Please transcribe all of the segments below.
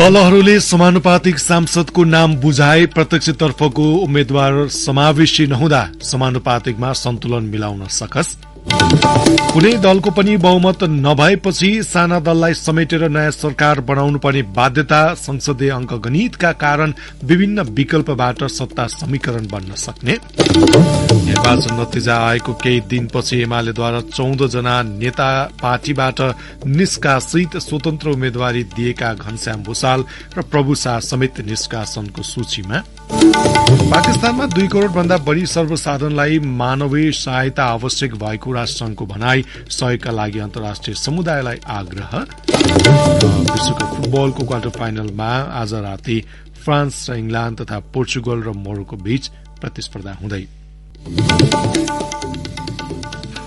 दलहरूले समानुपातिक सांसदको नाम बुझाए प्रत्यक्षतर्फको उम्मेद्वार समावेशी नहुँदा समानुपातिकमा सन्तुलन मिलाउन सकस। कुनै दलको पनि बहुमत नभएपछि साना दललाई समेटेर नयाँ सरकार बनाउनु पर्ने बाध्यता संसदीय अंकगणितका कारण विभिन्न विकल्पबाट सत्ता समीकरण बन्न सक्ने। निर्वाचन नतिजा आएको केही दिनपछि एमालेद्वारा 14 जना नेता पार्टीबाट निष्कासित, स्वतन्त्र उम्मेदवारी दिएका घनश्याम भूषाल र प्रभु शाह समेत निष्कासनको सूचीमा। पाकिस्तानमा 2 करोड़ भन्दा बढ़ी सर्वसाधारणलाई मानवीय सहायता आवश्यक भएको राष्ट्रसंघको भनाई, सहयोगका लागि अन्तर्राष्ट्रिय समुदायलाई आग्रह। विश्वकप फुटबलको क्वार्टर फाइनलमा आज राति फ्रान्स र इंग्ल्याण्ड तथा पोर्चुगल र मोरोक्को बीच प्रतिस्पर्धा हुँदै।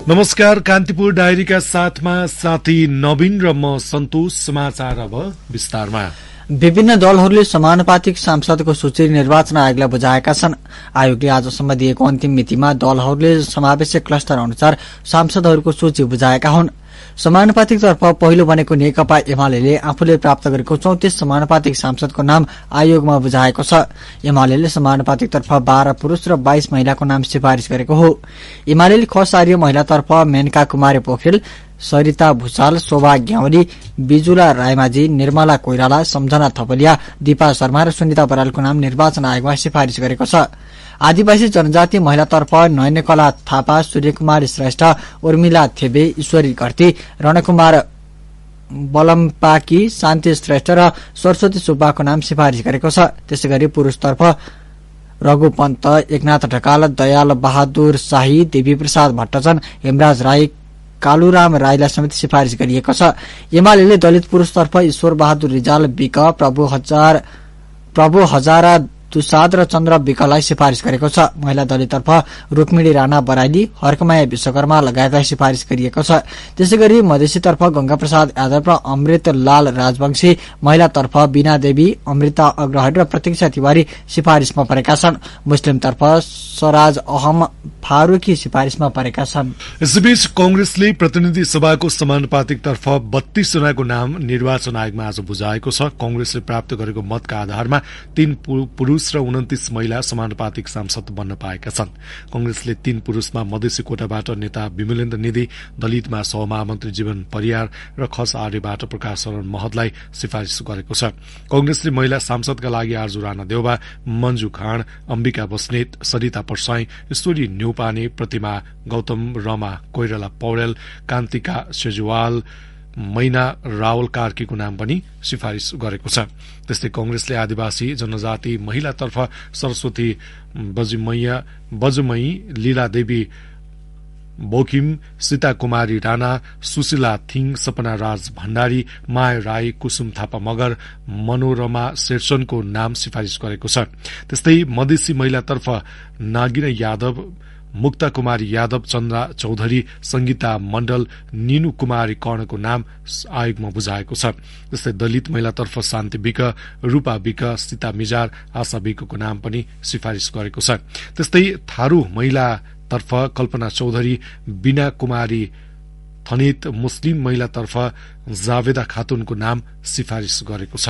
नमस्कार, कान्तिपुर डायरीका साथमा साथी नवीन र म सन्तोष। समाचार अब विस्तारमा। विभिन्न दलहरूले समानुपातिक सांसदको सूची निर्वाचन आयोगलाई बुझाएका छन्। आयोगले आजसम्म दिएको अन्तिम मितिमा दलहरूले समावेशी क्लस्टर अनुसार सांसदहरूको सूची बुझाएका हुन्। समानुपातिकतर्फ पहिलो बनेको नेकपा एमाले आफूले प्राप्त गरेको 34 समानुपातिक सांसदको नाम आयोगमा बुझाएको छ। एमाले समानुपातिकतर्फ 12 पुरूष र 22 महिलाको नाम सिफारिश गरेको हो। एमाले खसारियो महिलातर्फ मेनका कुमारी पोखरेल, सरिता भूषाल, शोभा ग्यावली, बिजुला रायमाझी, निर्मला कोइराला, सम्झना थपलिया, दीपा शर्मा र सुनिता बरालको नाम निर्वाचन आयोगमा सिफारिश गरेको छ। आदिवासी जनजाति महिलातर्फ नयनकला थापा, सूर्यकुमारी श्रेष्ठ, उर्मिला थेबे, ईश्वरी घरती, रणकुमार बलम्पाकी, शान्ति श्रेष्ठ र सरस्वती सुब्बाको नाम सिफारिश गरेको छ। त्यसैगरी पुरूषतर्फ रघु पन्त, एकनाथ ढकाल, दयाल बहादुर शाही, देवी प्रसाद भट्टचन, हेमराज राई, कालुराम राईलाई समेत सिफारिश गरिएको छ। एमाले दलित पुरूषतर्फ ईश्वर बहादुर रिजाल, विक, प्रभु हजारा दुसाद र चन्द्र विकलाई सिफारिश गरेको छ। महिला दलतर्फ रुक्मिणी राणा बराइली, हर्कमाया विश्वकर्मा लगायतलाई सिफारिश गरिएको छ। त्यसैगरी मधेसीतर्फ गंगा प्रसाद यादव र अमृत लाल राजवंशी, महिलातर्फ बीना देवी, अमृता अग्रहट र प्रतीक्षा तिवारी सिफारिशमा परेका छन्। मुस्लिमतर्फ सराज अहम फारूकी सिफारिशमा परेका छन्। यसैबीच कांग्रेसले प्रतिनिधि सभाको समानुपातिकतर्फ 32 जनाको नाम निर्वाचन आयोगमा आज बुझाएको छ। कांग्रेसले प्राप्त गरेको मतका आधारमा 3 पुरूष र 29 महिला समानुपातिक सांसद बन्न पाएका छन्। कांग्रेसले 3 पुरूषमा मधेसी कोटाबाट नेता विमलेन्द्र निधि, दलितमा सहमहामन्त्री जीवन परियार र खस आर्यबाट प्रकाश शरण महतलाई सिफारिश गरेको छ। कांग्रेसले महिला सांसदका लागि आर्जु राणा देउबा, मञ्जु खाँड, अम्बिका बस्नेत, सरिता परसाई, ईश्वरी न्यौपाने, प्रतिमा गौतम, रमा कोइराला पौडेल, कान्तिका सेजुवाल, मैना रावल कार्कीको नाम पनि सिफारिश गरेको छ। त्यस्तै कांग्रेसले आदिवासी जनजाति महिलातर्फ सरस्वती बजुमई, लीला देवी बोकिम, सीता कुमारी राणा, सुशीला थिङ, सपना राज भण्डारी, माया राई, कुसुम थापा मगर, मनोरमा शेरसनको नाम सिफारिश गरेको छ। त्यस्तै मधेसी महिलातर्फ नागिना यादव, मुक्ता कुमारी यादव, चन्द्रा चौधरी, संगीता मण्डल, निनु कुमारी कर्णको नाम आयोगमा बुझाएको छ। जस्तै दलित महिलातर्फ शान्ति विक, रूपा विक, सीता मिजार, आशा विकको नाम पनि सिफारिश गरेको छ। त्यस्तै थारू महिलातर्फ कल्पना चौधरी, बीना कुमारी थनित, मुस्लिम महिलातर्फ जावेदा खातुनको नाम सिफारिश गरेको छ।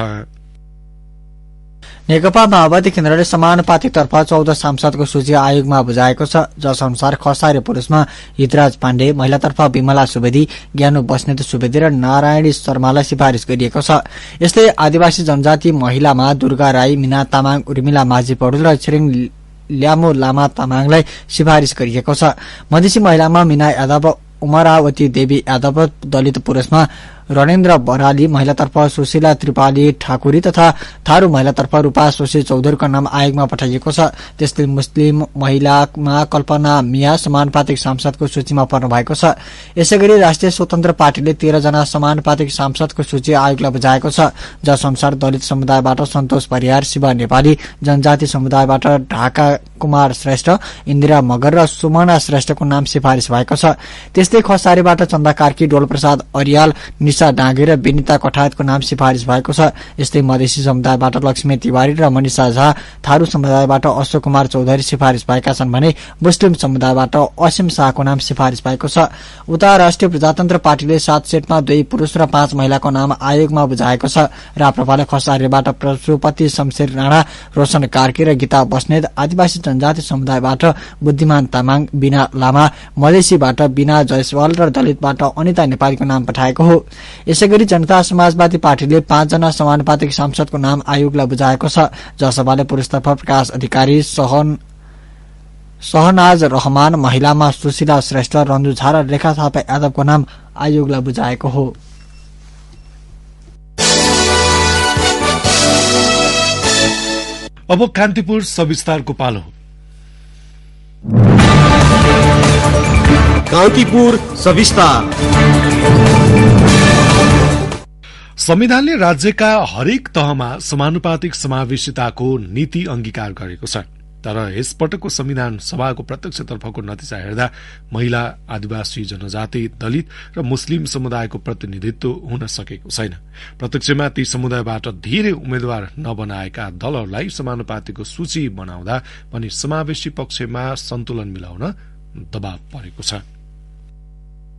नेकपा माओवादी केन्द्रले समानुपातिकतर्फ 14 सांसदको सूची आयोगमा बुझाएको छ। जस अनुसार खसारी पुरूषमा हितराज पाण्डे, महिलातर्फ विमला सुवेदी, ज्ञानु बस्नेत सुवेदी र नारायणी शर्मालाई सिफारिश गरिएको छ। यस्तै आदिवासी जनजाति महिलामा दुर्गा राई, मीना तामाङ, उर्मिला माझी पौडेल र छिरिङ ल्यामो लामा तामाङलाई सिफारिश गरिएको छ। मधेसी महिलामा मीना यादव, उमरावती देवी यादव, दलित पुरूषमा रणेन्द्र बराली, महिलातर्फ सुशीला त्रिपाली ठाकुरी तथा थारू महिलातर्फ रूपा शोषी चौधरीको नाम आयोगमा पठाइएको छ। त्यस्तै मुस्लिम महिलामा कल्पना मिया समानुपातिक सांसदको सूचीमा पर्नु भएको छ। यसैगरी राष्ट्रिय स्वतन्त्र पार्टीले 13 जना समानुपातिक सांसदको सूची आयोगलाई बुझाएको छ। जस अनुसार दलित समुदायबाट सन्तोष परियार, शिवा नेपाली, जनजाति समुदायबाट ढाका कुमार श्रेष्ठ, इन्दिरा मगर र सुमना श्रेष्ठको नाम सिफारिश भएको छ। त्यस्तै खसारीबाट चन्दा कार्की, डोल प्रसाद अरियाल, मनिषा डाँगे र विनिता कठायतको नाम सिफारिस भएको छ। यस्तै मधेसी समुदायबाट लक्ष्मी तिवारी र मनिषा झा, थारू समुदायबाट अशोक कुमार चौधरी सिफारिस भएका छन् भने मुस्लिम समुदायबाट असीम शाहको नाम सिफारिस भएको छ। उता राष्ट्रिय प्रजातन्त्र पार्टीले 7 सेटमा 2 पुरुष र 5 महिलाको नाम आयोगमा बुझाएको छ। राप्रपाले खसारीबाट पशुपति शमशेर राणा, रोशन कार्की र गीता बस्नेत, आदिवासी जनजाति समुदायबाट बुद्धिमान तामाङ, बिना लामा, मधेसीबाट बिना जयसवाल र दलितबाट अनिता नेपालीको नाम पठाएको हो। यसैगरी जनता समाजवादी पार्टीले 5 जना समानुपातिक सांसदको नाम आयोगलाई बुझाएको छ। जसपाले पुरुषतर्फ प्रकाश अधिकारी, सहनाज रहमान, महिलामा सुशीला श्रेष्ठ, रञ्जु झा र रेखा थापा यादवको नाम आयोगलाई बुझाएको हो। अब कान्तिपुर सविस्तारको पालो। कान्तिपुर सविस्तार। संविधानले राज्यका हरेक तहमा समानुपातिक समावेशिताको नीति अंगीकार गरेको छ। तर यसपटकको संविधान सभाको प्रत्यक्षतर्फको नतिजा हेर्दा महिला, आदिवासी जनजाति, दलित र मुस्लिम समुदायको प्रतिनिधित्व हुन सकेको छैन। प्रत्यक्षमा ती समुदायबाट धेरै उम्मेद्वार नबनाएका दलहरूलाई समानुपातिको सूची बनाउँदा पनि समावेशी पक्षमा सन्तुलन मिलाउन दबाव परेको छ।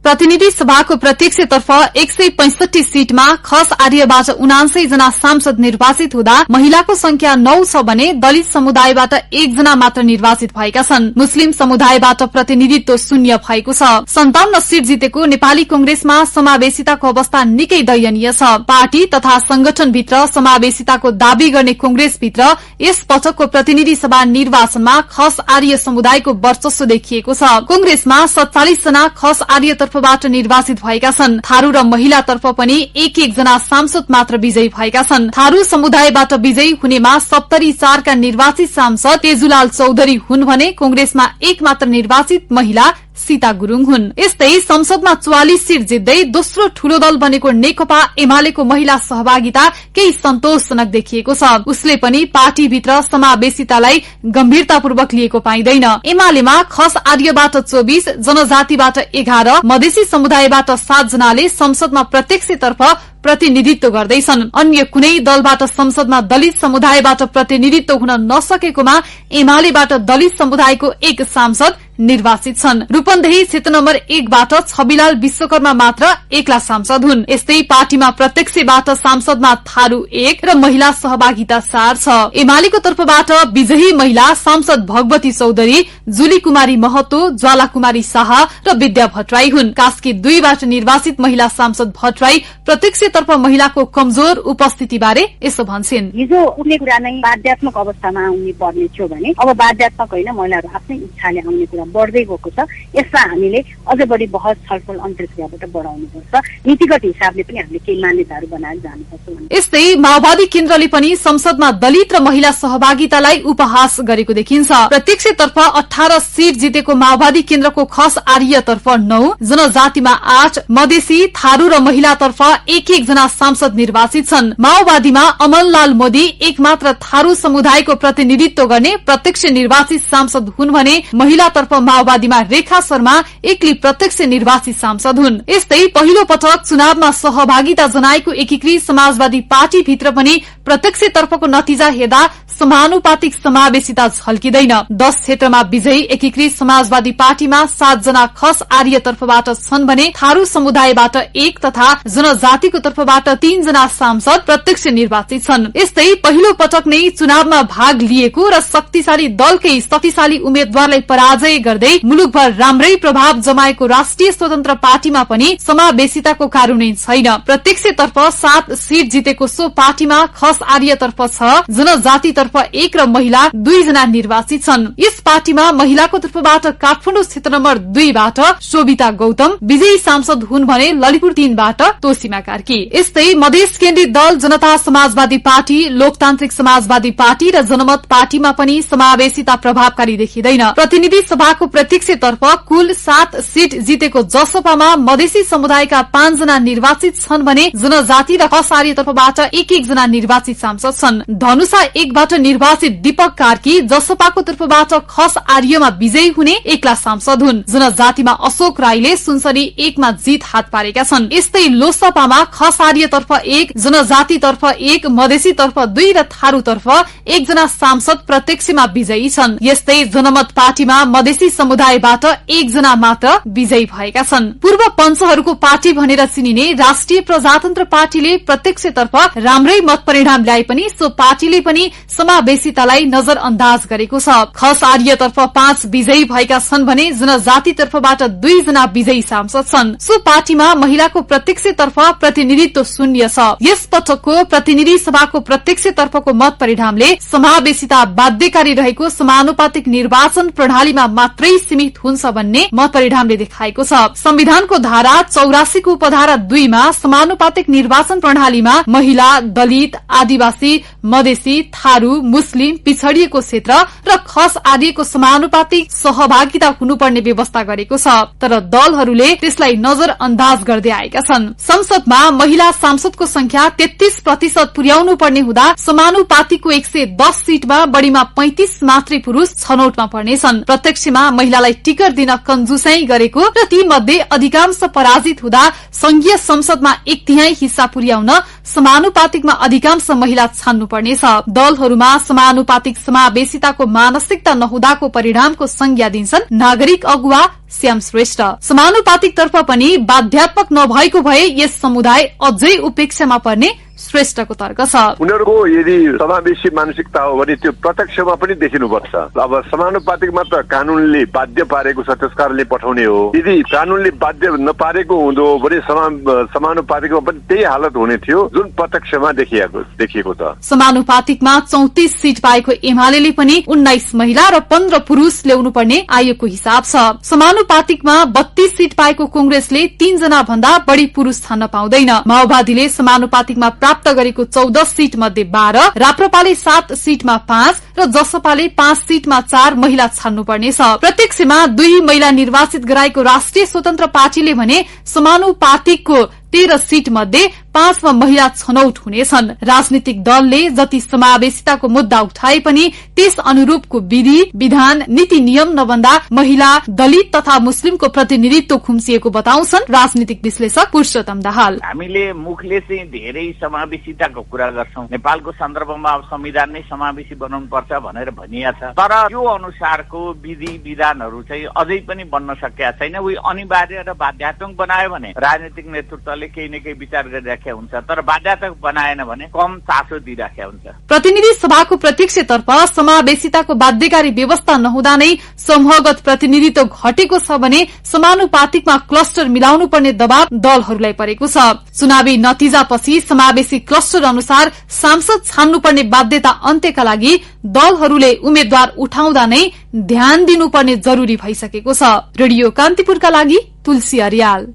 प्रतिनिधि सभाको प्रत्यक्षतर्फ 165 सीटमा खस आर्यबाट 79 जना सांसद निर्वाचित हुँदा महिलाको संख्या 9 छ भने दलित समुदायबाट 1 जना मात्र निर्वाचित भएका छन्। मुस्लिम समुदायबाट प्रतिनिधित्व शून्य भएको छ। 57 सीट जितेको नेपाली कांग्रेसमा समावेशिताको अवस्था निकै दयनीय छ। पार्टी तथा संगठनभित्र समावेशिताको दावी गर्ने कांग्रेसभित्र यस पटकको प्रतिनिधि सभा निर्वाचनमा खस आर्य समुदायको वर्चस्व देखिएको छ। कांग्रेसमा 47 जना खस आर्य तर्फबाट निर्वाचित भएका छन्। थारू र महिला तर्फ पनि 1-1 जना सांसद मात्र विजयी भएका छन्। थारू समुदायबाट विजयी हुनेमा 74 का निर्वाचित सांसद तेजुलाल चौधरी हुन् भने कांग्रेसमा 1 मात्र निर्वाचित महिला सीता गुरूङ हुन्। यस्तै संसदमा 44 सीट जित्दै दोस्रो ठूलो दल बनेको नेकपा एमालेको महिला सहभागिता केही सन्तोषजनक देखिएको छ। उसले पनि पार्टीभित्र समावेशितालाई गम्भीरतापूर्वक लिएको पाइँदैन। एमालेमा खस आर्यबाट 24, जनजातिबाट 11, मधेसी समुदायबाट 7 जनाले संसदमा प्रत्यक्षतर्फ प्रतिनिधित्व गर्दैछन्। अन्य कुनै दलबाट संसदमा दलित समुदायबाट प्रतिनिधित्व हुन नसकेकोमा एमालेबाट दलित समुदायको 1 सांसद निर्वाचित छन्। रूपन्देही क्षेत्र नम्बर 1 बाट छविलाल विश्वकर्मा मात्र एक्ला सांसद हुन्। यस्तै पार्टीमा प्रत्यक्षबाट सांसदमा थारू 1 र महिला सहभागिता 4 छ। एमालेको तर्फबाट विजयी महिला सांसद भगवती चौधरी, जुली कुमारी महतो, ज्वाला कुमारी शाह र विद्या भट्टराई हुन्। कास्की 2 बाट निर्वाचित महिला सांसद भट्टराई प्रत्यक्षतर्फ महिलाको कमजोर उपस्थिति बारे यसो भन्छन्। हिजो उनी कुरा नै बाध्यात्मक अवस्थामा आउनु पर्ने थियो भने अब बाध्यात्मक होइन, महिलाहरू आफ्नै इच्छाले आउने कुरा बढ्दै गएको छ। यसलाई हामीले अझ बढी बहस छलफल अन्तर्क्रियाबाट बढाउनुपर्छ। नीतिगत हिसाबले पनि हामीले केही मान्यताहरू बनाएर जानुपर्छ। यस्तै माओवादी केन्द्रले पनि संसदमा दलित र महिला सहभागितालाई उपहास गरेको देखिन्छ। प्रत्यक्षतर्फ 18 सीट जितेको माओवादी केन्द्रको खस आर्यतर्फ 9, जनजातिमा 8, मधेसी, थारू र महिलातर्फ 1-1 जना सांसद निर्वाचित छन्। माओवादीमा अमनलाल मोदी एक मात्र थारू समुदायको प्रतिनिधित्व गर्ने प्रत्यक्ष निर्वाचित सांसद हुन् भने महिलातर्फ माओवादीमा रेखा शर्मा एक्लै प्रत्यक्ष निर्वाचित सांसद हुन्। यस्तै पहिलो पटक चुनावमा सहभागिता जनाएको एकीकृत समाजवादी पार्टी भित्र पनि प्रत्यक्षतर्फको नतिजा हेर्दा समानुपातिक समावेशिता झल्किँदैन। 10 क्षेत्रमा विजयी एकीकृत समाजवादी पार्टीमा 7 जना खस आर्य तर्फबाट छन् भने थारू समुदायबाट 1 तथा जनजातिको तर्फबाट 3 जना सांसद प्रत्यक्ष निर्वाचित छन्। यस्तै पहिलो पटक नै चुनावमा भाग लिएको र शक्तिशाली दलकै शक्तिशाली उम्मेद्वारलाई पराजय गर्दै मुलुकभर राम्रै प्रभाव जमाएको राष्ट्रिय स्वतन्त्र पार्टीमा पनि समावेशिताको कारणै छैन। प्रत्यक्षतर्फ 7 सीट जितेको सो पार्टीमा खस आर्यतर्फ 6, जनजातितर्फ 1 र महिला 2 जना निर्वाचित छन्। यस पार्टीमा महिलाको तर्फबाट काठमाडौँ क्षेत्र नम्बर 2 बाट शोभिता गौतम विजयी सांसद हुन् भने ललितपुर 3 बाट तोसीमा कार्की। यस्तै मधेस केन्द्रित दल जनता समाजवादी पार्टी, लोकतान्त्रिक समाजवादी पार्टी र जनमत पार्टीमा पनि समावेशिता प्रभावकारी देखिँदैन। प्रतिनिधि सभाको प्रत्यक्षतर्फ कुल 7 सीट जितेको जसपामा मधेसी समुदायका 5 जना निर्वाचित छन् भने जनजाति र खस आर्यतर्फबाट 1-1 जना निर्वाचित सांसद छन्। धनुषा 1 बाट निर्वाचित दीपक कार्की जसपाको तर्फबाट खस आर्यमा विजयी हुने एक्ला सांसद हुन्। जनजातिमा अशोक राईले सुनसरी 1 मा जित हात पारेका छन्। यस्तै लोसपामा खस आर्यतर्फ 1, जनजातितर्फ 1, मधेसीतर्फ 2 र थारूतर्फ 1 जना सांसद प्रत्यक्षमा विजयी छन्। यस्तै जनमत पार्टीमा मधेसी समुदायबाट 1 जना मात्र विजयी भएका छन्। पूर्व पञ्चहरूको पार्टी भनेर चिनिने राष्ट्रिय प्रजातन्त्र पार्टीले प्रत्यक्षतर्फ राम्रै मत परिणाम ल्याए पनि सो पार्टीले पनि समावेशितालाई नजरअन्दाज गरेको छ। खस आर्यतर्फ 5 विजयी भएका छन् भने जनजातितर्फबाट 2 जना विजयी सांसद छन्। सो पार्टीमा महिलाको प्रत्यक्षतर्फ प्रतिनिधित्व शून्य छ। यस पटकको प्रतिनिधि सभाको प्रत्यक्षतर्फको मत परिणामले समावेशिता बाध्यकारी रहेको समानुपातिक निर्वाचन प्रणालीमा मात्रै सीमित हुन्छ भन्ने मत परिणामले देखाएको छ। संविधानको धारा 84 को उपधारा 2 मा समानुपातिक निर्वाचन प्रणालीमा महिला, दलित, आदिवासी, मधेसी, थारू, मुस्लिम, पिछड़िएको क्षेत्र र खस आदिको समानुपातिक सहभागिता हुनुपर्ने व्यवस्था गरेको छ। तर दलहरूले त्यसलाई नजरअन्दाज गर्दै आएका छन्। संसदमा महिला सांसदको संख्या 33% पुर्याउनु पर्ने हुँदा समानुपातिकको 110 सीटमा बढ़ीमा 35 मात्रै पुरूष छनौटमा पर्नेछन्। प्रत्यक्षमा महिलालाई टिकट दिन कन्जुसाई गरेको र ती मध्ये अधिकांश पराजित हुँदा संघीय संसदमा 1/3 हिस्सा पुर्याउन समानुपातिकमा अधिकांश महिला छान्नुपर्नेछ। दलहरूमा समानुपातिक समावेशिताको मानसिकता नहुँदाको परिणामको संज्ञा दिन्छन् नागरिक अगुवा श्याम श्रेष्ठ। समानुपातिक तर्फ पनि बाध्यात्मक नभएको भए यस समुदाय अझै उपेक्षामा पर्ने श्रेष्ठको तर्क छ। उनीहरूको यदि समावेशी मानसिकता हो भने त्यो प्रत्यक्षमा पनि देखिनुपर्छ। अब समानुपातिकमा त कानूनले बाध्य पारेको छ, त्यस कारणले पठाउने हो। यदि कानूनले बाध्य नपारेको हुँदो हो भने समानुपातिकमा पनि त्यही हालत हुने थियो जुन प्रत्यक्षमा देखिएको छ। समानुपातिकमा 34 सीट पाएको एमाले पनि 19 महिला र 15 पुरूष ल्याउनु पर्ने आयोगको हिसाब छ। समानुपातिकमा 32 सीट पाएको कांग्रेसले 3 जना भन्दा बढ़ी पुरूष छान्न पाउँदैन। माओवादीले समानुपातिकमा प्राप्त गरेको 14 सीट मध्ये 12, राप्रपाले 7 सीटमा 5 र जसपाले 5 सीटमा 4 महिला छान्नुपर्नेछ। प्रत्यक्षमा 2 महिला निर्वाचित गराएको राष्ट्रिय स्वतन्त्र पार्टीले भने समानुपातिकको 13 सीट मध्ये 5 मा महिला छनौट हुनेछन्। राजनीतिक दलले जति समावेशिताको मुद्दा उठाए पनि त्यस अनुरूपको विधि, विधान, नीति नियम नभन्दा महिला, दलित तथा मुस्लिमको प्रतिनिधित्व खुम्सिएको बताउँछन् राजनीतिक विश्लेषक पुरुषोत्तम दाहाल। हामीले मुखले चाहिँ धेरै समावेशिताको कुरा गर्छौं। नेपालको सन्दर्भमा अब संविधान नै समावेशी बनाउनु पर्छ भनेर भनिया छ। तर यो अनुसारको विधि विधानहरू चाहिँ अझै पनि बन्न सकेका छैन। उही अनिवार्य र बाध्यात्मक बनायो भने राजनीतिक नेतृत्वले केही न केही विचार गरिराखेका हुन्छ, तर बाध्यताको बनाएन भने कम चासो दिइराखेका हुन्छ। प्रतिनिधि सभाको प्रत्यक्षतर्फ समावेशिताको बाध्यकारी व्यवस्था नहुँदा नै समूहगत प्रतिनिधित्व घटेको छ भने समानुपातिकमा क्लस्टर मिलाउनु पर्ने दबाव दलहरूलाई परेको छ। चुनावी नतिजापछि समावेशी क्लस्टर अनुसार सांसद छान्नुपर्ने बाध्यता अन्त्यका लागि दलहरूले उम्मेद्वार उठाउँदा नै ध्यान दिनुपर्ने जरूरी भइसकेको छ। रेडियो कान्तिपुरका लागि तुलसी अर्याल।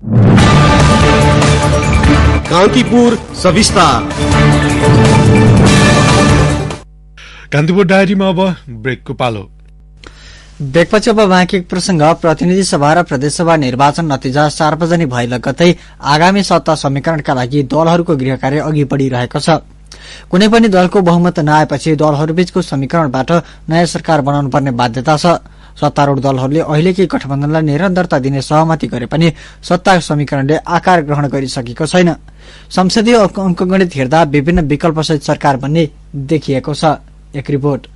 कान्तिपुर सविस्तार। कान्तिपुर डायरीमा अब ब्रेकको पालो। ब्रेकपछि अब बाँकी प्रसंग। प्रतिनिधि सभा र प्रदेशसभा निर्वाचन नतिजा सार्वजनिक भए लगत्तै आगामी सत्ता समीकरणका लागि दलहरूको गृह कार्य अघि बढ़िरहेको छ। कुनै पनि दलको बहुमत नआएपछि दलहरूबीचको समीकरणबाट नयाँ सरकार बनाउनु पर्ने बाध्यता छ। सत्तारूढ़ दलहरूले अहिलेकै गठबन्धनलाई निरन्तरता दिने सहमति गरे पनि सत्ता समीकरणले आकार ग्रहण गरिसकेको छैन। संसदीय अंकगणित हेर्दा विभिन्न विकल्पसहित सरकार बन्ने देखिएको छ। एक रिपोर्ट।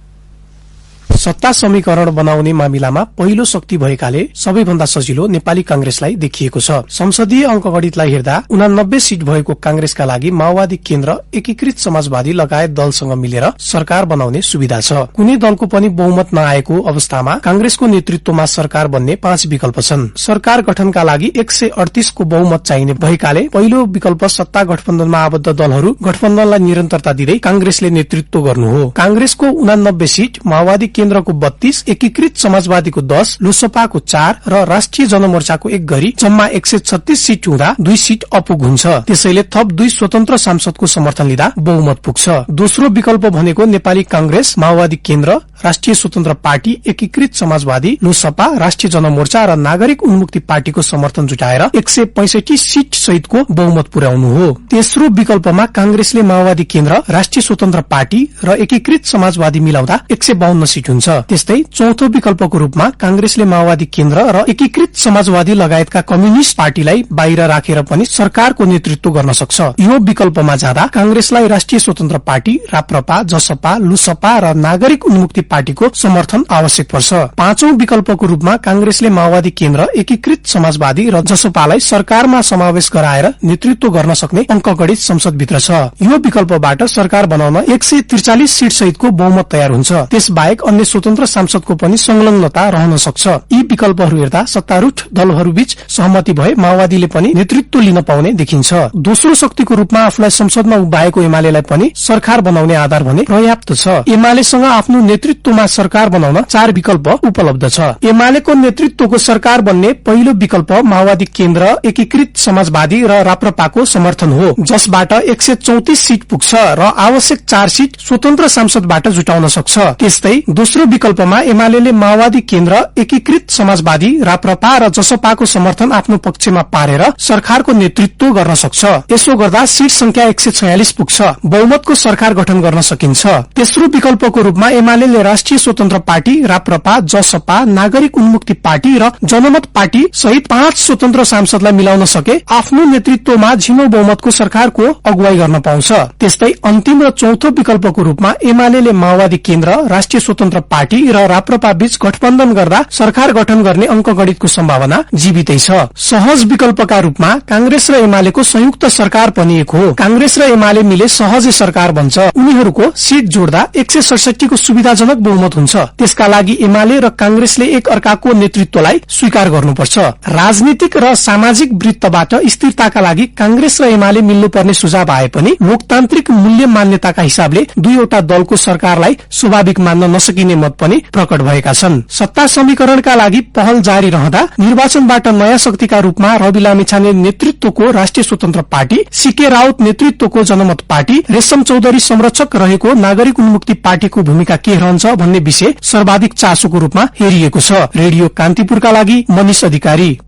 सत्ता समीकरण बनाउने मामिलामा पहिलो शक्ति भएकाले सबैभन्दा सजिलो नेपाली कांग्रेसलाई देखिएको छ। संसदीय अंकगणितलाई हेर्दा 89 सीट भएको कांग्रेसका लागि माओवादी केन्द्र, एकीकृत समाजवादी लगायत दलसँग मिलेर सरकार बनाउने सुविधा छ। कुनै दलको पनि बहुमत नआएको अवस्थामा कांग्रेसको नेतृत्वमा सरकार बन्ने 5 विकल्प छन्। सरकार गठनका लागि 138 को बहुमत चाहिने भएकाले पहिलो विकल्प सत्ता गठबन्धनमा आबद्ध दलहरू गठबन्धनलाई निरन्तरता दिँदै कांग्रेसले नेतृत्व गर्नु हो। कांग्रेसको 89 सीट, माओवादी केन्द्रको 32, एकीकृत समाजवादीको 10, लोसपाको 4 र राष्ट्रिय जनमोर्चाको 1 गरी जम्मा 136 सीट हुँदा 2 सीट अपुग हुन्छ। त्यसैले थप 2 स्वतन्त्र सांसदको समर्थन लिँदा बहुमत पुग्छ। दोस्रो विकल्प भनेको नेपाली कांग्रेस, माओवादी केन्द्र राष्ट्रिय स्वतन्त्र पार्टी, एकीकृत समाजवादी, लोसपा, राष्ट्रिय जनमोर्चा र नागरिक उन्मुक्ति पार्टीको समर्थन जुटाएर 165 सीट सहितको बहुमत पुर्याउनु हो। तेस्रो विकल्पमा कांग्रेसले माओवादी केन्द्र, राष्ट्रिय स्वतन्त्र पार्टी र एकीकृत समाजवादी मिलाउँदा 152 सीट हुन्छ। त्यस्तै चौथो विकल्पको रूपमा कांग्रेसले माओवादी केन्द्र र एकीकृत समाजवादी लगायतका कम्युनिष्ट पार्टीलाई बाहिर राखेर पनि सरकारको नेतृत्व गर्न सक्छ। यो विकल्पमा जाँदा कांग्रेसलाई राष्ट्रिय स्वतन्त्र पार्टी, राप्रपा, जसपा, लुसपा र नागरिक उन्मुक्ति पार्टीको समर्थन आवश्यक पर्छ। पाँचौं विकल्पको रूपमा कांग्रेसले माओवादी केन्द्र, एकीकृत समाजवादी र जसपालाई सरकारमा समावेश गराएर नेतृत्व गर्न सक्ने अंकगणित संसदभित्र छ। यो विकल्पबाट सरकार बनाउन 143 सीट सहितको बहुमत तयार हुन्छ। त्यसबाहेक अन्य स्वतन्त्र सांसदको पनि संलग्नता रहन सक्छ। यी विकल्पहरू हेर्दा सत्तारूढ दलहरूबीच सहमति भए माओवादीले पनि नेतृत्व लिन पाउने देखिन्छ। दोस्रो शक्तिको रूपमा आफूलाई संसदमा उभ्याएको एमालेलाई पनि सरकार बनाउने आधार भने पर्याप्त छ। एमालेसँग आफ्नो नेतृत्वमा सरकार बनाउन 4 विकल्प उपलब्ध छ। एमालेको नेतृत्वको सरकार बन्ने पहिलो विकल्प माओवादी केन्द्र, एकीकृत समाजवादी र राप्रपाको समर्थन हो, जसबाट 134 सीट पुग्छ र आवश्यक 4 सीट स्वतन्त्र सांसदबाट जुटाउन सक्छ। त्यस्तै दोस्रो विकल्पमा एमालेले माओवादी केन्द्र, एकीकृत समाजवादी, राप्रपा र जसपाको समर्थन आफ्नो पक्षमा पारेर सरकारको नेतृत्व गर्न सक्छ। यसो गर्दा सीट संख्या 146 पुग्छ। बहुमतको सरकार गठन गर्न सकिन्छ। तेस्रो विकल्पको रूपमा एमालेले राष्ट्रिय स्वतन्त्र पार्टी, राप्रपा, जसपा, नागरिक उन्मुक्ति पार्टी र जनमत पार्टी सहित 5 स्वतन्त्र सांसदलाई मिलाउन सके आफ्नो नेतृत्वमा झिनो बहुमतको सरकारको अगुवाई गर्न पाउँछ। त्यस्तै अन्तिम र चौथो विकल्पको रूपमा एमालेले माओवादी केन्द्र, राष्ट्रिय स्वतन्त्र पार्टी र राप्रपा बीच गठबन्धन गर्दा सरकार गठन गर्ने अंकगणितको सम्भावना जीवितै छ। सहज विकल्पका रूपमा कांग्रेस र एमालेको संयुक्त सरकार पनि एक हो। कांग्रेस र एमाले मिले सहजै सरकार बन्छ। उनीहरूको सीट जोड्दा 167 को सुविधाजनक बहुमत हुन्छ। त्यसका लागि एमाले र कांग्रेसले एक अर्काको नेतृत्वलाई स्वीकार गर्नुपर्छ। राजनीतिक र सामाजिक वृत्तबाट स्थिरताका लागि कांग्रेस र एमाले मिल्नुपर्ने सुझाव आए पनि लोकतान्त्रिक मूल्य मान्यताका हिसाबले दुईवटा दलको सरकारलाई स्वाभाविक मान्न नसकिने मत पनि प्रकट भएका छन्। सत्ता समीकरणका लागि पहल जारी रहँदा निर्वाचनबाट नयाँ शक्तिका रूपमा रवि लामिछाने नेतृत्वको राष्ट्रिय स्वतन्त्र पार्टी, सीके राउत नेतृत्वको जनमत पार्टी, रेशम चौधरी संरक्षक रहेको नागरिक उन्मुक्ति पार्टीको भूमिका के रहन्छ भन्ने विषय सर्वाधिक चासोको रूपमा हेरिएको छ। रेडियो कान्तिपुरका लागि मनिष अधिकारी।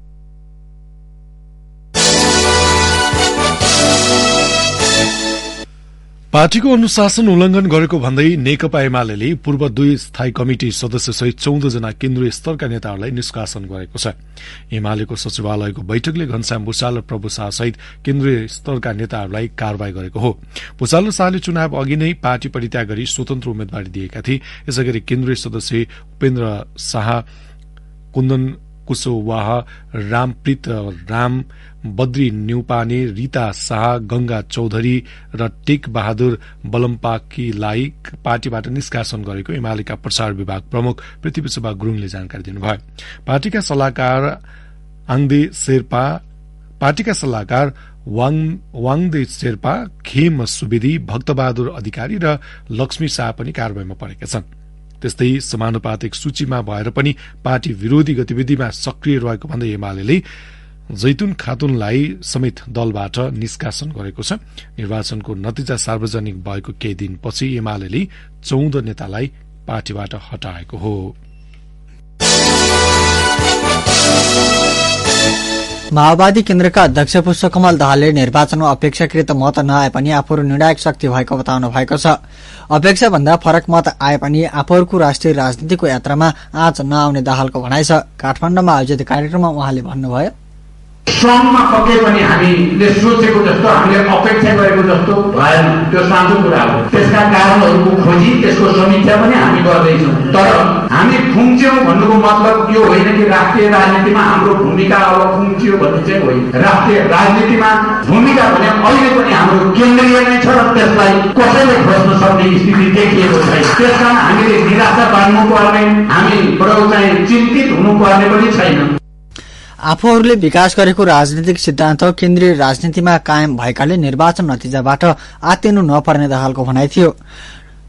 पार्टीको अनुशासन उल्लंघन गरेको भन्दै नेकपा एमाले पूर्व 2 स्थायी कमिटी सदस्य सहित 14 जना केन्द्रीय स्तरका नेताहरूलाई निष्कासन गरेको छ। एमालेको सचिवालयको बैठकले घनश्याम भूषाल र प्रभु शाह सहित केन्द्रीय स्तरका नेताहरूलाई कारवाही गरेको हो। भूषाल र शाहले चुनाव अघि नै पार्टी परित्याग गरी स्वतन्त्र उम्मेद्वारी दिएका थिए। यसैगरी केन्द्रीय सदस्य उपेन्द्र शाह, कुन्दन कुशवाह, रामप्रीत राम, बद्री न्यौपाने, रीता शाह, गंगा चौधरी र टेक बहादुर बलम्पाकीलाई पार्टीबाट निष्कासन गरेको एमालेका प्रचार विभाग प्रमुख पृथ्वीप्रभा गुरूङले जानकारी दिनुभयो। पार्टीका सल्लाहकार वाङदे शेर्पा, खेम सुवेदी, भक्तबहादुर अधिकारी र लक्ष्मी शाह पनि कारवाहीमा परेका छन्। त्यस्तै समानुपातिक सूचीमा भएर पनि पार्टी विरोधी गतिविधिमा सक्रिय रहेको भन्दै एमाले जैतुन खातुनलाई समेत दलबाट निष्कासन गरेको छ। निर्वाचनको नतिजा सार्वजनिक भएको केही दिनपछि एमाले 14 नेतालाई पार्टीबाट हटाएको हो। माओवादी केन्द्रका अध्यक्ष पुष्पकमल दाहालले निर्वाचनमा अपेक्षाकृत मत नआए पनि आफूहरू निर्णायक शक्ति भएको बताउनु भएको छ। अपेक्षा भन्दा फरक मत आए पनि आफूहरूको राष्ट्रिय राजनीतिको यात्रामा आँच नआउने दाहालको भनाइ छ। काठमाडौँमा आयोजित कार्यक्रममा उहाँले भन्नुभयो, श्रममा पक्कै पनि हामीले सोचेको जस्तो, हामीले अपेक्षा गरेको जस्तो भएन। त्यो साँचो कुरा हो। त्यसका कारणहरूको खोजी, त्यसको समीक्षा पनि हामी गर्दैछौँ। तर हामी खुम्च्यौँ भन्नुको मतलब यो होइन कि राष्ट्रिय राजनीतिमा हाम्रो भूमिका अब खुम्च्यो भन्ने चाहिँ होइन। राष्ट्रिय राजनीतिमा भूमिका भने अहिले पनि हाम्रो केन्द्रीय नै छ र त्यसलाई कसैले खोज्न सक्ने स्थिति देखिएको छैन। त्यसकारण हामीले निराशा बाँड्नु पर्ने, हामी बरु चाहिँ चिन्तित हुनुपर्ने पनि छैन। आफूहरूले विकास गरेको राजनीतिक सिद्धान्त केन्द्रीय राजनीतिमा कायम भएकाले निर्वाचन नतिजाबाट आत्तिनु नपर्ने दाहालको भनाइ थियो।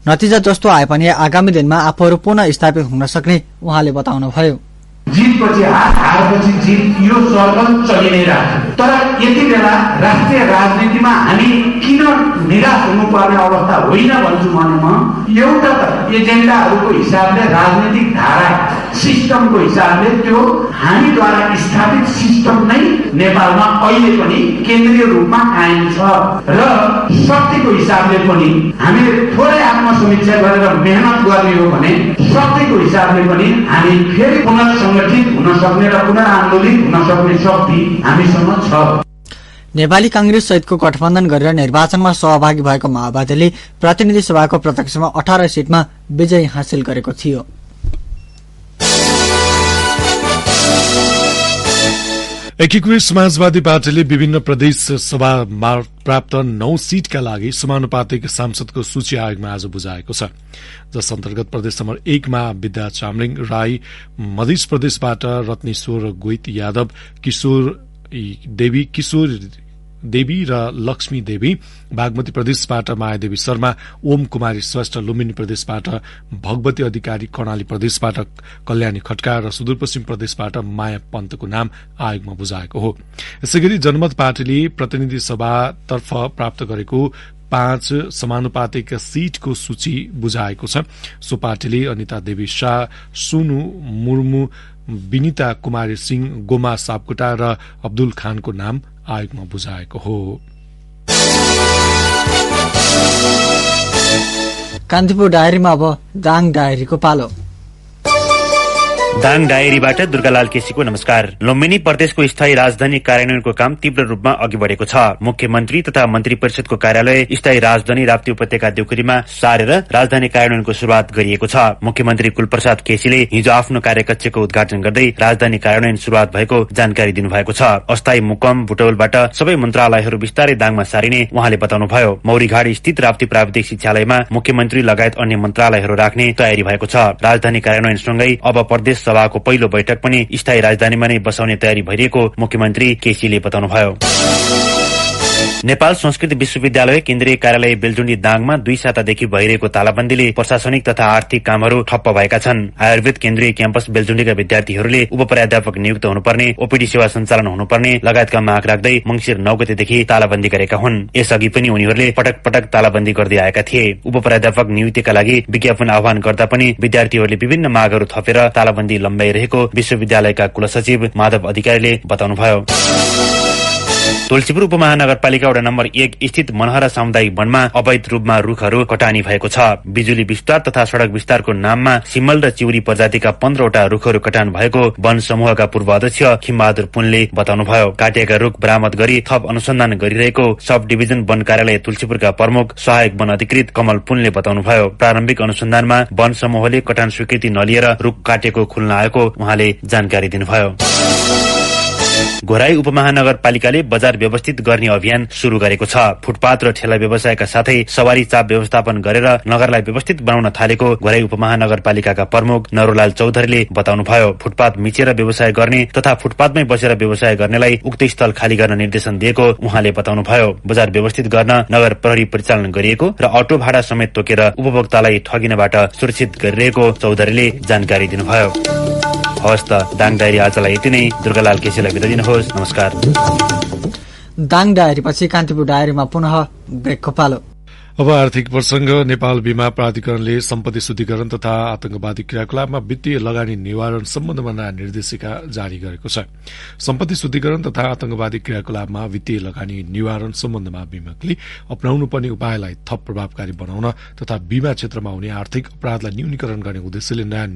नतिजा जस्तो आए पनि आगामी दिनमा आफूहरू पुनः स्थापित हुन सक्ने उहाँले बताउनुभयो। जितपछि हार, हारपछि जित, यो सर्कल चलि नै रहन्छ। तर यति बेला राष्ट्रिय राजनीतिमा हामी किन निराश हुनुपर्ने अवस्था होइन भन्छु भने म एउटा त एजेन्डाहरूको हिसाबले राजनीतिक धारा सिस्टमको हिसाबले त्यो हामीद्वारा स्थापित सिस्टम नै नेपालमा अहिले पनि केन्द्रीय रूपमा कायम छ र शक्तिको हिसाबले पनि हामीले थोरै आत्मसमीक्षा गरेर मेहनत गर्ने हो भने शक्तिको हिसाबले पनि हामी फेरि पुनर्संगठित हुन सक्ने र पुनरान्दोलित हुन सक्ने शक्ति हामीसँग छ। नेपाली कांग्रेस सहितको गठबन्धन गरेर निर्वाचनमा सहभागी भएको माओवादीले प्रतिनिधि सभाको प्रत्यक्षमा 18 सीटमा विजय हासिल गरेको थियो। एकीकृत समाजवादी पार्टीले विभिन्न प्रदेश सभामा प्राप्त 9 सीटका लागि समानुपातिक सांसदको सूची आयोगमा आज बुझाएको छ, जस अन्तर्गत प्रदेश नम्बर 1 मा विद्या चामलिङ राई, मध्य प्रदेशबाट रत्नेश्वर गोइत यादव, किशोर देवी र लक्ष्मी देवी, बागमती प्रदेशबाट मायादेवी शर्मा, ओम कुमारी श्रेष्ठ, लुम्बिनी प्रदेशबाट भगवती अधिकारी, कर्णाली प्रदेशबाट कल्याणी खड्का र सुदूरपश्चिम प्रदेशबाट माया पन्तको नाम आयोगमा बुझाएको हो। यसैगरी जनमत पार्टीले प्रतिनिधि सभातर्फ प्राप्त गरेको 5 समानुपातिक सीटको सूची बुझाएको छ। सो पार्टीले अनिता देवी शाह, सोनु मुर्मू, विनिता कुमारी सिंह, गोमा सापकोटा र अब्दुल खानको नाम आयोगमा बुझाएको हो। कान्तिपुर डायरीमा अब दाङ डायरीको पालो। दाङ डायरीबाट दुर्गालाल केसीको नमस्कार। लुम्बिनी प्रदेशको स्थायी राजधानी कार्यान्वयनको काम तीव्र रूपमा अघि बढेको छ। मुख्यमन्त्री तथा मन्त्री परिषदको कार्यालय स्थायी राजधानी राप्ती उपत्यका देउखुरीमा सारेर राजधानी कार्यान्वयनको शुरूआत गरिएको छ। मुख्यमन्त्री कुलप्रसाद केसीले हिजो आफ्नो कार्यकक्षको उद्घाटन गर्दै राजधानी कार्यान्वयन शुरूआत भएको जानकारी दिनुभएको छ। अस्थायी मुकम बुटौलबाट सबै मन्त्रालयहरू विस्तारै दाङमा सारिने उहाँले बताउनुभयो। मौरीघाट स्थित राप्ती प्राविधिक शिक्षालयमा मुख्यमन्त्री लगायत अन्य मन्त्रालयहरू राख्ने तयारी भएको छ। राजधानी कार्यान्वयनसँगै अब प्रदेश सभाको पहिलो बैठक पनि स्थायी राजधानीमा नै बसाउने तयारी भइरहेको मुख्यमन्त्री केसीले बताउनुभयो। नेपाल संस्कृत विश्वविद्यालय केन्द्रीय कार्यालय बेलजुण्डी दाङमा 2 सातादेखि भइरहेको तालाबन्दीले प्रशासनिक तथा आर्थिक कामहरू ठप्प भएका छन्। आयुर्वेद केन्द्रीय क्याम्पस बेलजुण्डीका विद्यार्थीहरूले उपप्राध्यापक नियुक्त हुनुपर्ने, ओपीडी सेवा सञ्चालन हुनुपर्ने लगायतका माग राख्दै मंसिर 9 गतेदेखि तालाबन्दी गरेका हुन्। यसअघि पनि उनीहरूले पटक पटक तालाबन्दी गर्दै आएका थिए। उपप्राध्यापक नियुक्तिका लागि विज्ञापन आह्वान गर्दा पनि विद्यार्थीहरूले विभिन्न मागहरू थपेर तालाबन्दी लम्ब्याइरहेको विश्वविद्यालयका कुलसचिव माधव अधिकारीले बताउनुभयो। तुलसीपुर उपमहानगरपालिका वडा नम्बर 1 स्थित मनहरा सामुदायिक वनमा अवैध रूपमा रुखहरू कटानी भएको छ। बिजुली विस्तार तथा सड़क विस्तारको नाममा सिमल र चिउरी प्रजातिका 15 वटा रुखहरू कटान भएको वन समूहका पूर्व अध्यक्ष खिमबहादुर पुनले बताउनुभयो। काटिएका रुख बरामद गरी थप अनुसन्धान गरिरहेको सब डिभिजन वन कार्यालय तुलसीपुरका प्रमुख सहायक वन अधिकृत कमल पुनले बताउनुभयो। प्रारम्भिक अनुसन्धानमा वन समूहले कटान स्वीकृति नलिएर रुख काटेको खुल्न आएको उहाँले जानकारी दिनुभयो। घोराई उपमहानगरपालिकाले बजार व्यवस्थित गर्ने अभियान शुरू गरेको छ। फुटपाथ र ठेला व्यवसायका साथै सवारी चाप व्यवस्थापन गरेर नगरलाई व्यवस्थित बनाउन थालेको घोराई उपमहानगरपालिकाका प्रमुख नरोलाल चौधरीले बताउनुभयो। फुटपाथ मिचेर व्यवसाय गर्ने तथा फुटपाथमै बसेर व्यवसाय गर्नेलाई उक्त स्थल खाली गर्न निर्देशन दिएको उहाँले बताउनुभयो। बजार व्यवस्थित गर्न नगर प्रहरी परिचालन गरिएको र अटो भाडा समेत तोकेर उपभोक्तालाई ठगिनबाट सुरक्षित गरिरहेको चौधरीले जानकारी दिनुभयो। हवस् त दाङ डायरी आजलाई यति नै। दुर्गालाल केसीलाई बिदा दिनुहोस्। नमस्कार। दाङ डायरीपछि कान्तिपुर डायरीमा पुनः ब्रेकको पालो। अब आर्थिक प्रसंग। नेपाल बीमा प्राधिकरणले सम्पत्ति शुद्धिकरण तथा आतंकवादी क्रियाकलापमा वित्तीय लगानी निवारण सम्बन्धमा नयाँ निर्देशिका जारी गरेको छ। सम्पत्ति शुद्धिकरण तथा आतंकवादी क्रियाकलापमा वित्तीय लगानी निवारण सम्बन्धमा बीमाकले अपनाउनु पर्ने उपायलाई थप प्रभावकारी बनाउन तथा बीमा क्षेत्रमा हुने आर्थिक अपराधलाई न्यूनीकरण गर्ने उद्देश्यले नयाँ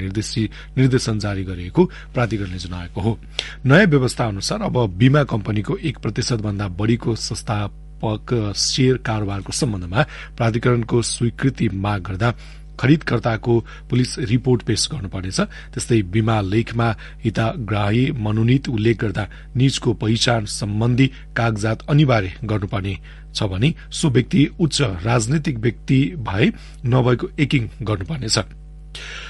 निर्देशन जारी गरिएको प्राधिकरणले जनाएको हो। नयाँ व्यवस्था अनुसार अब बीमा कम्पनीको 1% भन्दा बढ़ीको संस्था शेयर कारोबारको सम्बन्धमा प्राधिकरणको स्वीकृति माग गर्दा खरिदकर्ताको पुलिस रिपोर्ट पेश गर्नुपर्नेछ। त्यस्तै बीमा लेखमा हितग्राही मनोनीत उल्लेख गर्दा निजको पहिचान सम्बन्धी कागजात अनिवार्य गर्नुपर्ने छ भने सो व्यक्ति उच्च राजनीतिक व्यक्ति भए नभएको एकिङ गर्नुपर्नेछ।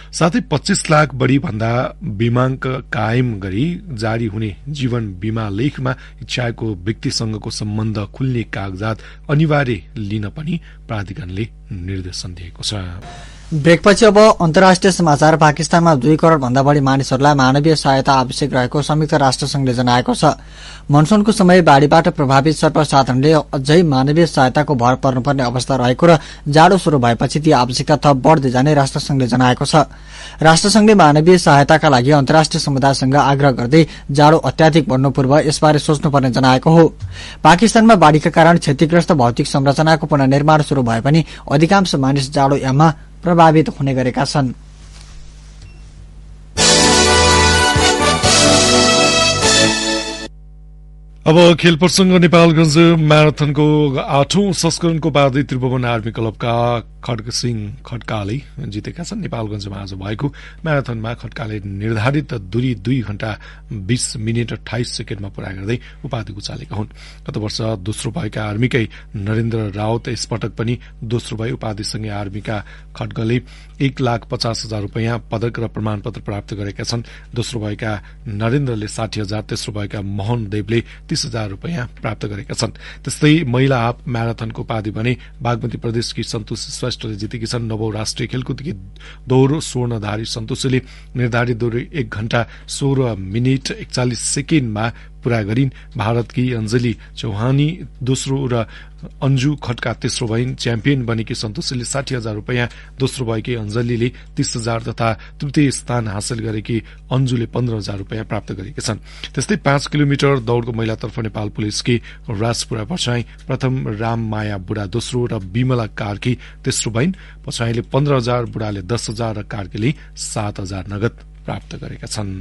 साथै 25 लाख बढ़ी भन्दा बीमाङ्क कायम गरी जारी हुने जीवन बीमा लेखमा इच्छाको व्यक्तिसँगको सम्बन्ध खुल्ने कागजात अनिवार्य लिन पनि प्राधिकरणले निर्देशन दिएको छ। ब्रेकपछि अब अन्तर्राष्ट्रिय समाचार। पाकिस्तानमा 2 करोड़ भन्दा बढ़ी मानिसहरूलाई मानवीय सहायता आवश्यक रहेको संयुक्त राष्ट्रसंघले जनाएको छ। मनसूनको समय बाढ़ीबाट प्रभावित सर्वसाधारणले अझै मानवीय सहायताको भर पर्नुपर्ने अवस्था रहेको र जाडो शुरू भएपछि ती आवश्यकता थप बढ़दै जाने राष्ट्रसंघले जनाएको छ। राष्ट्रसंघले मानवीय सहायताका लागि अन्तर्राष्ट्रिय समुदायसँग आग्रह गर्दै जाडो अत्याधिक बढ्नु पूर्व यसबारे सोच्नुपर्ने जनाएको हो। पाकिस्तानमा बाढ़ीका कारण क्षतिग्रस्त भौतिक संरचनाको पुनर्निर्माण शुरू भए पनि अधिकांश मानिस जाडोयाममा प्रभावित हुने गरेका छन्। अब खेल प्रसंग। नेपालगंज म्याराथनको 8औं संस्करणको उपाधि त्रिभुवन आर्मी क्लबका खड्गसिंह खड्काले जितेका छन्। नेपालगंजमा आज भएको म्याराथनमा खड्काले निर्धारित दूरी 2 घण्टा 20 मिनट 28 सेकेण्डमा पूरा गर्दै उपाधि उचालेका हुन्। गत वर्ष दोस्रो भएका आर्मीकै नरेन्द्र राउत यसपटक पनि दोस्रो भए। उपाधिसँगै आर्मीका खड्गले 1,50,000 रूपियाँ पदक र प्रमाणपत्र प्राप्त गरेका छन्। दोस्रो भएका नरेन्द्रले 60,000, तेस्रो भएका मोहन देवले 30,000 रूपियाँ प्राप्त गरेका छन्। त्यस्तै महिला हाफ म्याराथनको उपाधि भने बागमती प्रदेशकी सन्तोषी श्रेष्ठले जितेकी छन्। नवौं राष्ट्रिय खेलकुदकी दोहोरो स्वर्णधारी सन्तोषीले निर्धारित दूरी 1 घण्टा 16 मिनट 41 सेकेण्डमा पूरा गरिन्। भारतकी अञ्जली चौहानी दोस्रो र अन्जु खड्का तेस्रो भइन्। च्याम्पियन बनेकी सन्तोषीले 60,000 रूपियाँ, दोस्रो भएकी अञ्जलीले 30,000 तथा तृतीय स्थान हासिल गरेकी अन्जुले 15,000 रूपियाँ प्राप्त गरेका छन्। त्यस्तै 5 किलोमिटर दौड़को महिलातर्फ नेपाल पुलिसकी राजपुरा पछाई प्रथम राममाया बुढा दोस्रो र विमला कार्की तेस्रो भइन्। पछाईले 15,000, बुढाले 10,000 र कार्कीले 7,000 नगद प्राप्त गरेका छन्।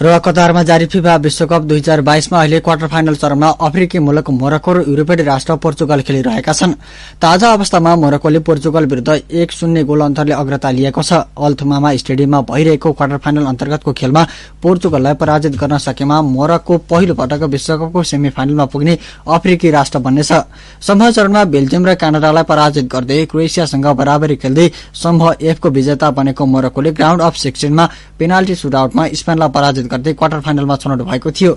र कतारमा जारी फिफा विश्वकप 2022 मा अहिले क्वार्टर फाइनल चरणमा अफ्रिकी मुलुक मोरक्को र युरोपेली राष्ट्र पोर्चुगल खेलिरहेका छन्। ताजा अवस्थामा मोरक्कोले पोर्चुगल विरुद्ध 1-0 गोल अन्तरले अग्रता लिएको छ। अल्थमामा स्टेडियममा भइरहेको क्वार्टर फाइनल अन्तर्गतको खेलमा पोर्चुगललाई पराजित गर्न सकेमा मोरक्को पहिलो पटक विश्वकपको सेमी फाइनलमा पुग्ने अफ्रिकी राष्ट्र बन्नेछ। समूह चरणमा बेल्जियम र क्यानाडालाई पराजित गर्दै क्रोएसियासँग बराबरी खेल्दै समूह एफ को विजेता बनेको मोरक्कोले ग्राउन्ड अफ 16 मा पेनाल्टी सुटआउटमा स्पेनलाई पराजित गर्दै क्वार्टर फाइनलमा छनौट भएको थियो।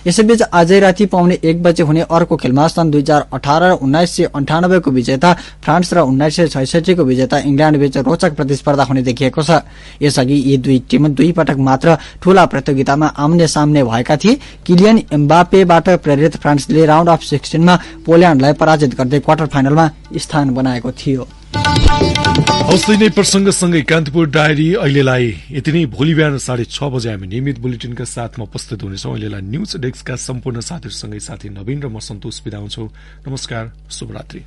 यसैबीच आजै राति पाउने 1 बजे हुने अर्को खेलमा सन् 2018 र 1998 को विजेता फ्रान्स र 1966 को विजेता इंग्ल्याण्ड बीच रोचक प्रतिस्पर्धा हुने देखिएको छ। यसअघि यी दुई टिम 2 पटक मात्र ठूला प्रतियोगितामा आम्ने सामने भएका थिए। किलियन एम्बापेबाट प्रेरित फ्रान्सले राउन्ड अफ 16 मा पोल्याण्डलाई पराजित गर्दै क्वार्टर फाइनलमा स्थान बनाएको थियो। हौसले नै प्रसंगसँगै कान्तिपुर डायरी अहिलेलाई यति नै। भोलि बिहान 6:30 बजे हामी नियमित बुलेटिनका साथमा उपस्थित हुनेछौं। अहिलेलाई न्यूज डेस्कका सम्पूर्ण साथीहरूसँगै साथी नवीन र म सन्तोष बिदा हुन्छौं। नमस्कार, शुभरात्रि।